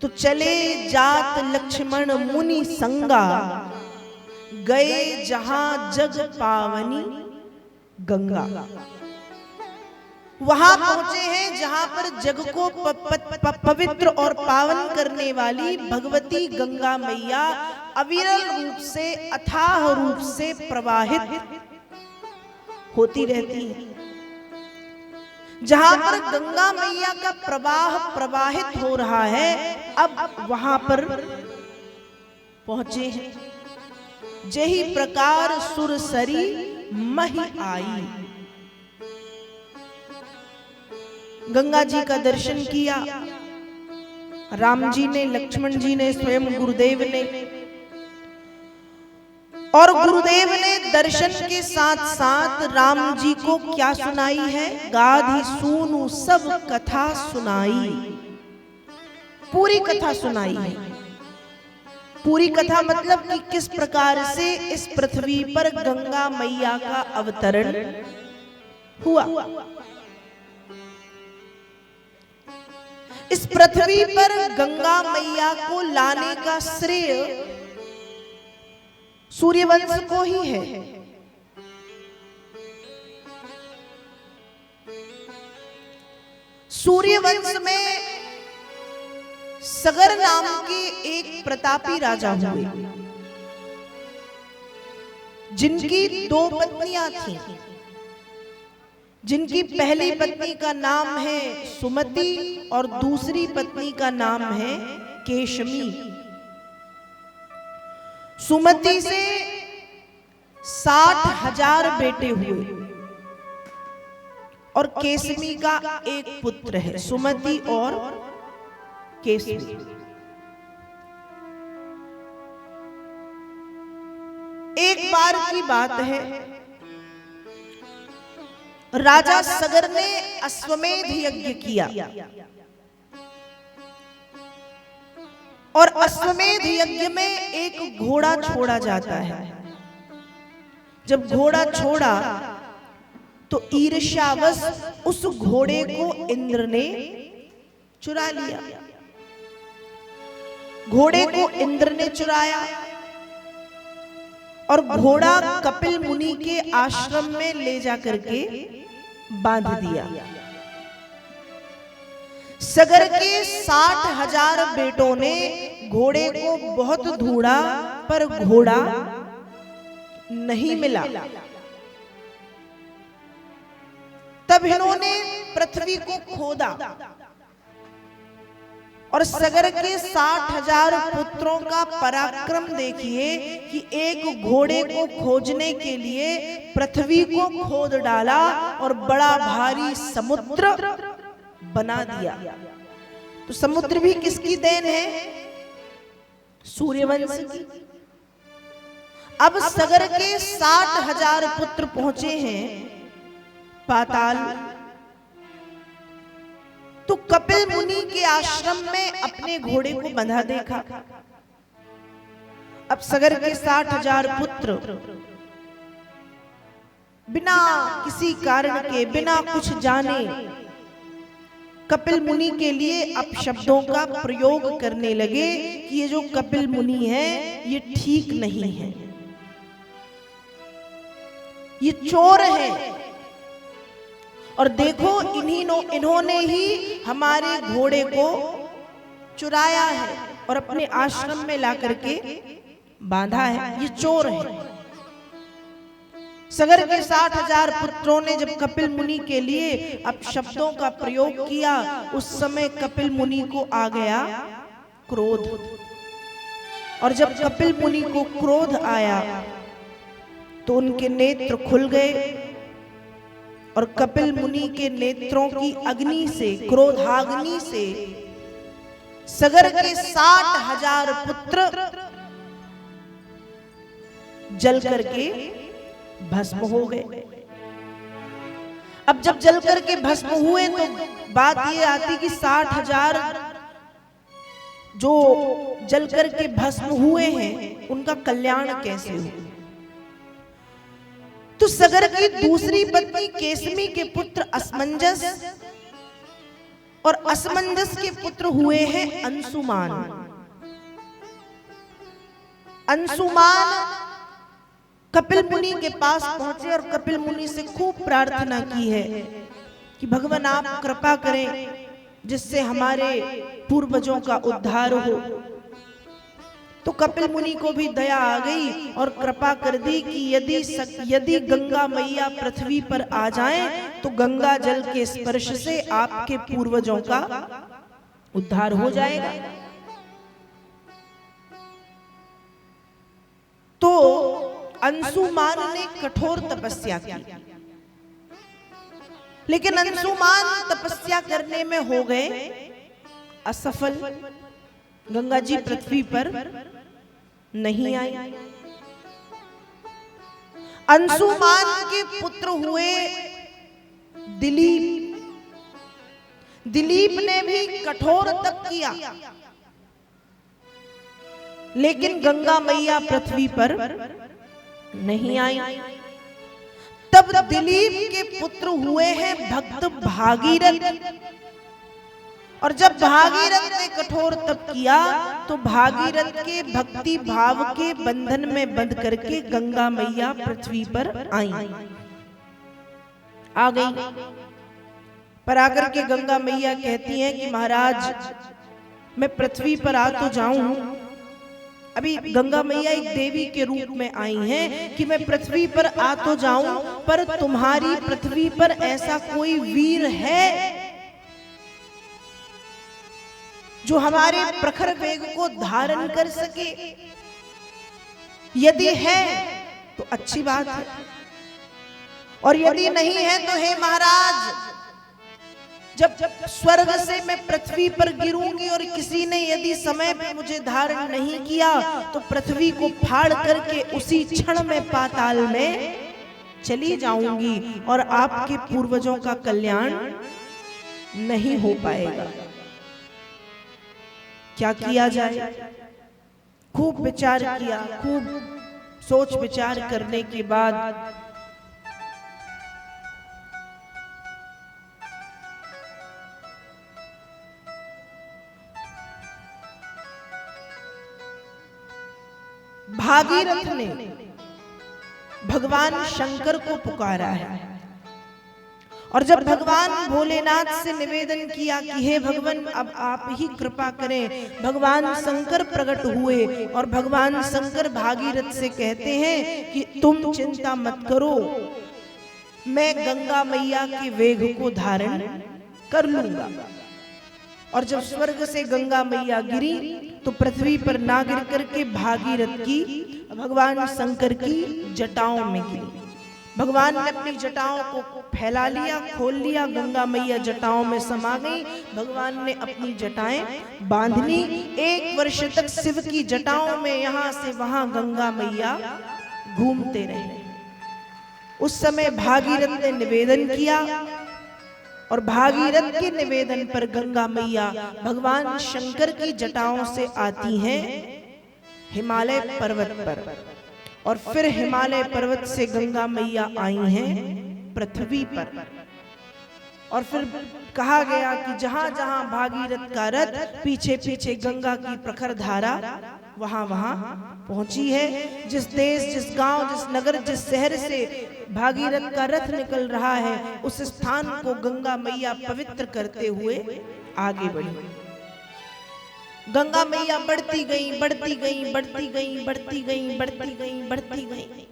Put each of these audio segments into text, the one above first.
तो चले जात लक्ष्मण मुनि संगा, गए जहां जग पावनी गंगा। वहां पहुंचे हैं जहां पर जग को पवित्र और पावन करने वाली भगवती गंगा मैया अविरल रूप से, अथाह रूप से प्रवाहित होती रहती है। जहां पर गंगा मैया का प्रवाह प्रवाहित हो रहा है, अब वहां पर पहुंचे हैं। जही प्रकार सुरसरी मही आई। गंगा जी का दर्शन किया राम जी ने, लक्ष्मण जी ने, स्वयं गुरुदेव ने। और गुरुदेव ने दर्शन के साथ साथ राम जी को क्या सुनाई है? गाधी सूनु सब कथा सुनाई। पूरी कथा सुनाई है। पूरी कथा मतलब कि किस प्रकार से इस पृथ्वी पर गंगा मैया का अवतरण हुआ। इस पृथ्वी पर गंगा मैया को लाने का श्रेय सूर्यवंश को ही है। सूर्यवंश में सगर नाम के एक प्रतापी राजा हुए, जिनकी 2 पत्नियां थीं। जिनकी पहली पत्नी का नाम है सुमति और दूसरी पत्नी का नाम है केशमी। सुमति से 60,000 बेटे हुए और केशमी का एक पुत्र है, सुमति और केशमी। एक बार की बात है, राजा सगर ने अश्वमेध यज्ञ किया और अश्वमेध यज्ञ में एक घोड़ा छोड़ा जाता है। जब घोड़ा छोड़ा तो ईर्ष्यावश उस घोड़े को इंद्र ने चुरा लिया। घोड़े को इंद्र ने चुराया और घोड़ा कपिल मुनि के आश्रम में ले जाकर के बांध दिया। सगर के 60,000 बेटों ने घोड़े को बहुत ढूंढा पर घोड़ा नहीं मिला। तब इन्होंने पृथ्वी को खोदा और सगर के 60,000 पुत्रों का पराक्रम देखिए कि एक घोड़े को खोजने के लिए पृथ्वी को खोद डाला और बड़ा भारी समुद्र बना दिया। तो समुद्र भी किसकी देन है? सूर्यवंश की। अब सगर के 60,000 पुत्र पहुंचे हैं पाताल। तो कपिल मुनि के आश्रम में अपने घोड़े को बंधा देखा। अब सगर के 60,000 पुत्र बिना किसी कारण के, बिना कुछ जाने कपिल मुनि के लिए अपशब्दों का प्रयोग करने लगे कि ये जो कपिल मुनि है ये ठीक नहीं है, ये चोर है, और देखो इन्होंने ही हमारे घोड़े को चुराया है और अपने आश्रम में ला करके बांधा है, ये चोर है। सगर के 60,000 पुत्रों ने जब कपिल मुनि के लिए अपशब्दों का प्रयोग किया, उस समय कपिल मुनि को आ गया क्रोध। और जब कपिल मुनि को क्रोध आया तो उनके नेत्र खुल गए और कपिल मुनि के नेत्रों की अग्नि से, क्रोधाग्नि से सगर के 60,000 पुत्र जल करके भस्म हो गए। अब जब जल करके भस्म हुए तो बात ये आती कि 60,000 जो जल करके भस्म हुए हैं उनका कल्याण कैसे हो। तो सगर की दूसरी पत्नी केसमी के पुत्र असमंजस और असमंजस के पुत्र हुए हैं अंशुमान। अंशुमान कपिल मुनि के पास पहुंचे और कपिल मुनि से खूब प्रार्थना की है कि भगवान आप कृपा करें जिससे हमारे पूर्वजों का उद्धार हो। तो कपिल मुनि को भी दया आ गई और कृपा कर दी कि यदि गंगा मैया पृथ्वी पर आ जाएं तो गंगा जल के स्पर्श से आपके पूर्वजों का उद्धार हो जाएगा। तो अंशुमान ने कठोर तपस्या की, लेकिन अंशुमान तपस्या करने में हो गए असफल। गंगा जी पृथ्वी पर नहीं आई। अंशुमान के पुत्र हुए दिलीप। दिलीप ने भी कठोर तप किया, लेकिन गंगा मैया पृथ्वी पर नहीं आई। तब दिलीप के पुत्र हुए हैं भक्त भागीरथ। और जब भागीरथ ने कठोर तप किया तो भागीरथ के भक्ति भाव के बंधन में बंध करके गंगा मैया पृथ्वी पर आई, आ गई। पर आकर के गंगा मैया कहती हैं कि महाराज मैं पृथ्वी पर आ तो जाऊं। अभी गंगा मैया एक देवी के रूप में आई हैं कि मैं पृथ्वी पर आ तो जाऊं, पर तुम्हारी पृथ्वी पर ऐसा कोई वीर है जो हमारे प्रखर वेग को धारण कर सके? यदि है तो अच्छी बात है, और यदि नहीं है तो हे महाराज, जब स्वर्ग से मैं पृथ्वी पर गिरूंगी और किसी ने यदि समय पे मुझे धारण नहीं किया तो पृथ्वी को फाड़ करके उसी क्षण में पाताल में चली जाऊंगी और आपके पूर्वजों का कल्याण नहीं हो पाएगा। क्या किया जाए? खूब विचार किया, खूब सोच विचार करने के बाद भागीरथ ने भगवान शंकर को पुकारा है। और जब भगवान भोलेनाथ से निवेदन किया कि हे भगवान अब आप ही कृपा करें, भगवान शंकर प्रकट हुए और भगवान शंकर भागीरथ से कहते हैं कि तुम चिंता मत करो, मैं गंगा मैया के वेग को धारण कर लूंगा। और जब स्वर्ग से गंगा मैया गिरी तो पृथ्वी पर ना गिर करके भागीरथ की भगवान शंकर की जटाओं में गिरी। भगवान ने अपनी जटाओं को फैला लिया, खोल लिया, गंगा मैया जटाओं में समा गई। भगवान ने अपनी जटाएं बांध ली। 1 वर्ष तक शिव की जटाओं में यहां से वहां गंगा मैया घूमते रहे। उस समय भागीरथ ने निवेदन किया और भागीरथ के निवेदन पर गंगा मैया भगवान शंकर की जटाओं से आती हैं हिमालय पर्वत पर, और फिर हिमालय पर्वत से गंगा मैया आई हैं पृथ्वी पर। और फिर कहा गया कि जहां जहां भागीरथ का रथ पीछे पीछे गंगा की प्रखर धारा वहां वहां पहुंची है। जिस देश, जिस गांव, जिस नगर, जिस शहर से भागीरथ का रथ निकल रहा है उस स्थान को गंगा मैया पवित्र करते हुए आगे बढ़ी। गंगा मैया बढ़ती गई, बढ़ती गई, बढ़ती गई, बढ़ती गई, बढ़ती गई, बढ़ती गई,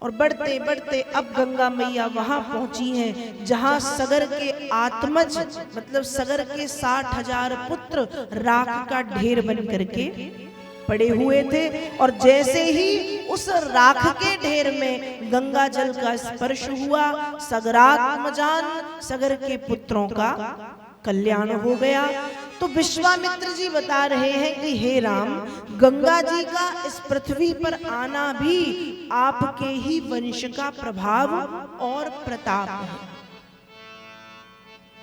और बढ़ते बढ़ते अब गंगा मैया वहां पहुंची हैं जहां सगर के आत्मज, मतलब सगर के 60,000 पुत्र राख का ढेर बन करके पड़े हुए थे। और जैसे ही उस राख के ढेर में गंगा जल का स्पर्श हुआ, सगरात्मजान सगर के पुत्रों का कल्याण हो गया। तो विश्वामित्र जी बता रहे हैं कि हे राम, गंगा जी का इस पृथ्वी पर आना भी आपके ही वंश का प्रभाव और प्रताप है।